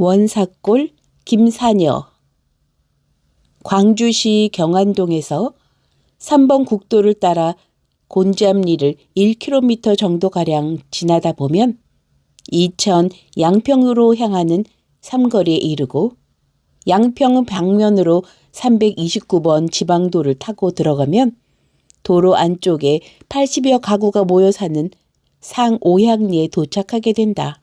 원사골 김사녀. 광주시 경안동에서 3번 국도를 따라 곤지암리를 1km 정도가량 지나다 보면 이천 양평으로 향하는 삼거리에 이르고 양평 방면으로 329번 지방도를 타고 들어가면 도로 안쪽에 80여 가구가 모여 사는 상오향리에 도착하게 된다.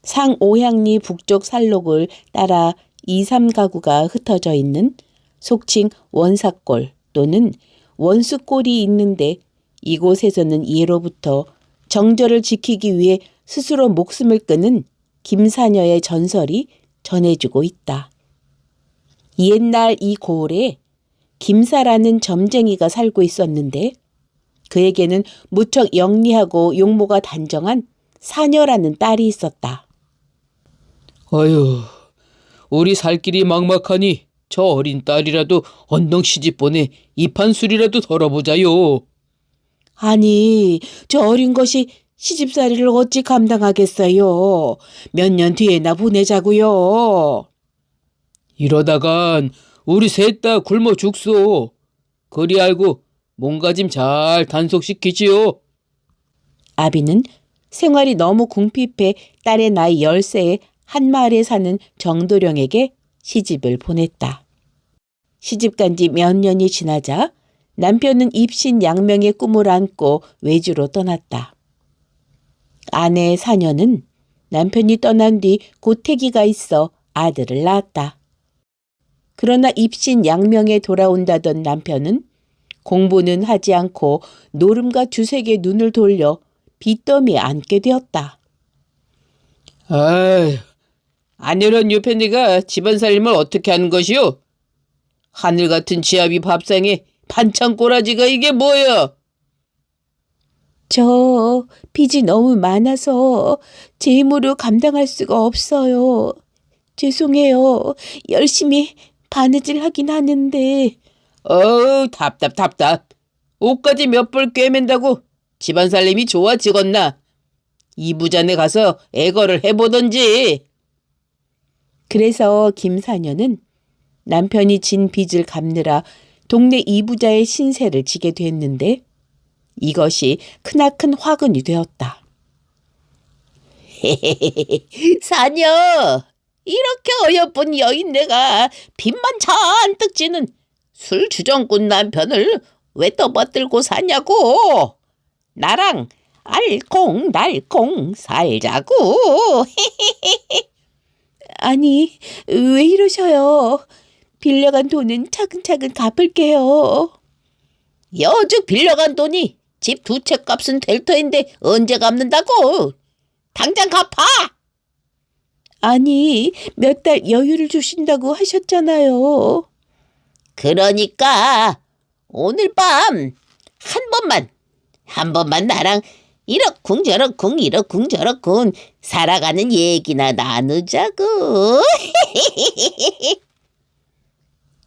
상오향리 북쪽 산록을 따라 2, 3가구가 흩어져 있는 속칭 원사골 또는 원수골이 있는데 이곳에서는 예로부터 정절을 지키기 위해 스스로 목숨을 끊은 김사녀의 전설이 전해지고 있다. 옛날 이 고을에 김사라는 점쟁이가 살고 있었는데 그에게는 무척 영리하고 용모가 단정한 사녀라는 딸이 있었다. 아유, 우리 살 길이 막막하니 저 어린 딸이라도 언능 시집보내 이판술이라도 덜어보자요. 아니, 저 어린 것이 시집살이를 어찌 감당하겠어요. 몇 년 뒤에나 보내자고요. 이러다간 우리 셋 다 굶어 죽소. 그리 알고 몸가짐 잘 단속시키지요. 아비는 생활이 너무 궁핍해 딸의 나이 10세에 한 마을에 사는 정도령에게 시집을 보냈다. 시집 간 지 몇 년이 지나자 남편은 입신양명의 꿈을 안고 외주로 떠났다. 아내 사녀는 남편이 떠난 뒤 고태기가 있어 아들을 낳았다. 그러나 입신양명에 돌아온다던 남편은 공부는 하지 않고 노름과 주색에 눈을 돌려 빚더미에 앉게 되었다. 아이, 아내란 옆에 네가 집안 살림을 어떻게 하는 것이오? 하늘 같은 지아비 밥상에 반찬 꼬라지가 이게 뭐야? 저 빚이 너무 많아서 제 힘으로 감당할 수가 없어요. 죄송해요. 열심히 바느질 하긴 하는데. 어우, 답답. 옷까지 몇 벌 꿰맨다고 집안 살림이 좋아지겠나? 이부자네 가서 애거를 해보던지. 그래서 김사녀는 남편이 진 빚을 갚느라 동네 이부자의 신세를 지게 됐는데 이것이 크나큰 화근이 되었다. 사녀, 이렇게 어여쁜 여인네가 빚만 잔뜩 지는 술 주정꾼 남편을 왜 떠받들고 사냐고. 나랑 알콩달콩 살자고. 아니, 왜 이러셔요? 빌려간 돈은 차근차근 갚을게요. 여주 빌려간 돈이 집 2채 값은 될 터인데 언제 갚는다고? 당장 갚아! 아니, 몇 달 여유를 주신다고 하셨잖아요. 그러니까 오늘 밤 한 번만 나랑 이러쿵저러쿵 살아가는 얘기나 나누자고.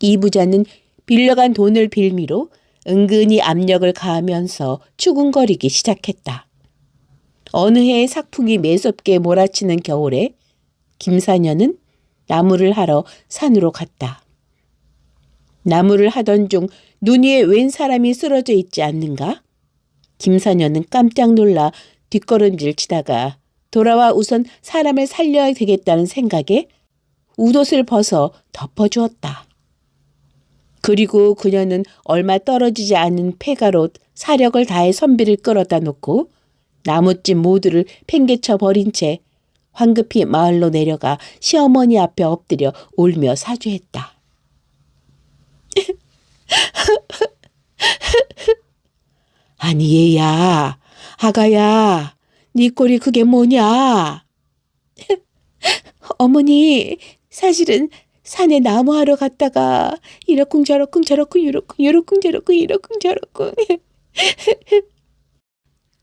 이부자는 빌려간 돈을 빌미로 은근히 압력을 가하면서 추궁거리기 시작했다. 어느 해 삭풍이 매섭게 몰아치는 겨울에 김사녀는 나무를 하러 산으로 갔다. 나무를 하던 중 눈 위에 웬 사람이 쓰러져 있지 않는가? 김사녀는 깜짝 놀라 뒷걸음질 치다가 돌아와 우선 사람을 살려야 되겠다는 생각에 웃옷을 벗어 덮어주었다. 그리고 그녀는 얼마 떨어지지 않은 폐가로 사력을 다해 선비를 끌어다 놓고 나무집 모두를 팽개쳐 버린 채 황급히 마을로 내려가 시어머니 앞에 엎드려 울며 사죄했다. 아니 얘야, 아가야, 네 꼴이 그게 뭐냐? 어머니, 사실은 산에 나무하러 갔다가 이러쿵저러쿵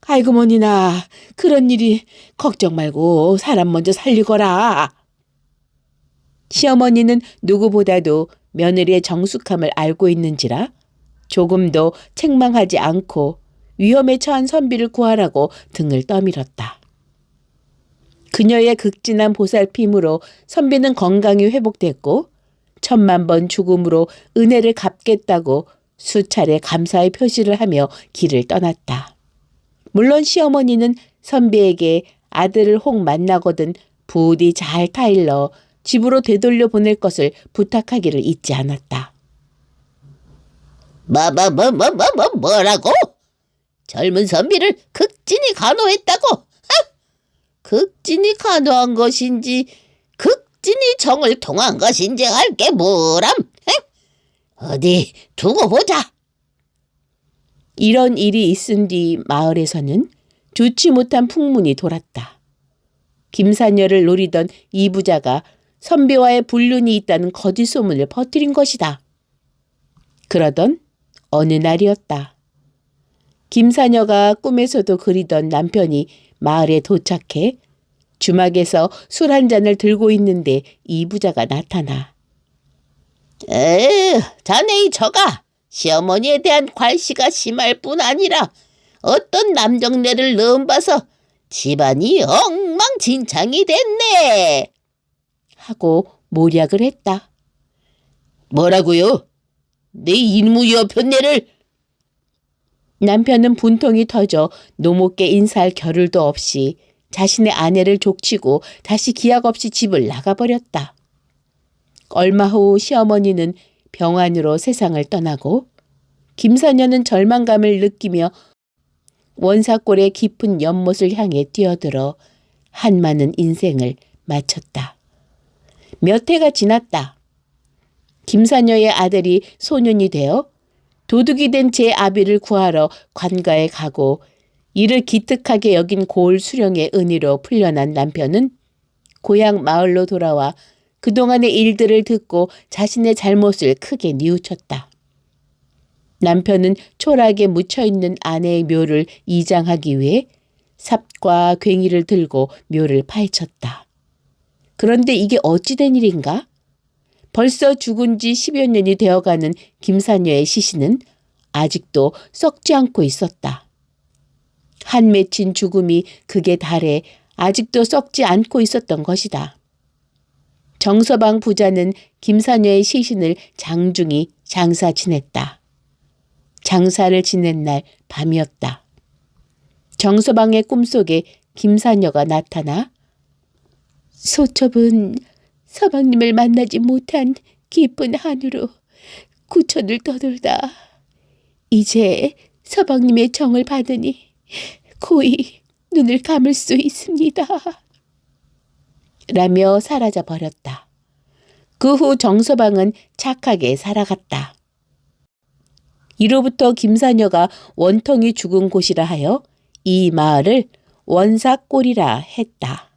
아이고 뭐니나 그런 일이 걱정 말고 사람 먼저 살리거라. 시어머니는 누구보다도 며느리의 정숙함을 알고 있는지라 조금도 책망하지 않고 위험에 처한 선비를 구하라고 등을 떠밀었다. 그녀의 극진한 보살핌으로 선비는 건강이 회복됐고 10,000번 죽음으로 은혜를 갚겠다고 수차례 감사의 표시를 하며 길을 떠났다. 물론 시어머니는 선비에게 아들을 혹 만나거든 부디 잘 타일러 집으로 되돌려 보낼 것을 부탁하기를 잊지 않았다. 뭐라고? 젊은 선비를 극진히 간호했다고? 극진히 간호한 것인지 극진히 정을 통한 것인지 알게 뭐람? 어디 두고 보자. 이런 일이 있은 뒤 마을에서는 좋지 못한 풍문이 돌았다. 김사녀를 노리던 이 부자가 선비와의 불륜이 있다는 거짓 소문을 퍼뜨린 것이다. 그러던 어느 날이었다. 김사녀가 꿈에서도 그리던 남편이 마을에 도착해 주막에서 술 한 잔을 들고 있는데 이 부자가 나타나. 자네 저가 시어머니에 대한 관시가 심할 뿐 아니라 어떤 남정네를 넣어봐서 집안이 엉망진창이 됐네. 하고 모략을 했다. 뭐라고요? 내 이놈의 여편네를. 남편은 분통이 터져 노목께 인사할 겨를도 없이 자신의 아내를 족치고 다시 기약 없이 집을 나가버렸다. 얼마 후 시어머니는 병환으로 세상을 떠나고 김사녀는 절망감을 느끼며 원사골의 깊은 연못을 향해 뛰어들어 한많은 인생을 마쳤다. 몇 해가 지났다. 김사녀의 아들이 소년이 되어 도둑이 된 제 아비를 구하러 관가에 가고 이를 기특하게 여긴 고을 수령의 은희로 풀려난 남편은 고향 마을로 돌아와 그동안의 일들을 듣고 자신의 잘못을 크게 뉘우쳤다. 남편은 초락에 묻혀있는 아내의 묘를 이장하기 위해 삽과 괭이를 들고 묘를 파헤쳤다. 그런데 이게 어찌된 일인가? 벌써 죽은 지 10여 년이 되어가는 김사녀의 시신은 아직도 썩지 않고 있었다. 한 맺힌 죽음이 극에 달해 아직도 썩지 않고 있었던 것이다. 정서방 부자는 김사녀의 시신을 장중히 장사 지냈다. 장사를 지낸 날 밤이었다. 정서방의 꿈속에 김사녀가 나타나 소첩은 서방님을 만나지 못한 기쁜 한우로 구천을 떠돌다 이제 서방님의 정을 받으니 고이 눈을 감을 수 있습니다. 라며 사라져 버렸다. 그 후 정서방은 착하게 살아갔다. 이로부터 김사녀가 원통이 죽은 곳이라 하여 이 마을을 원사골이라 했다.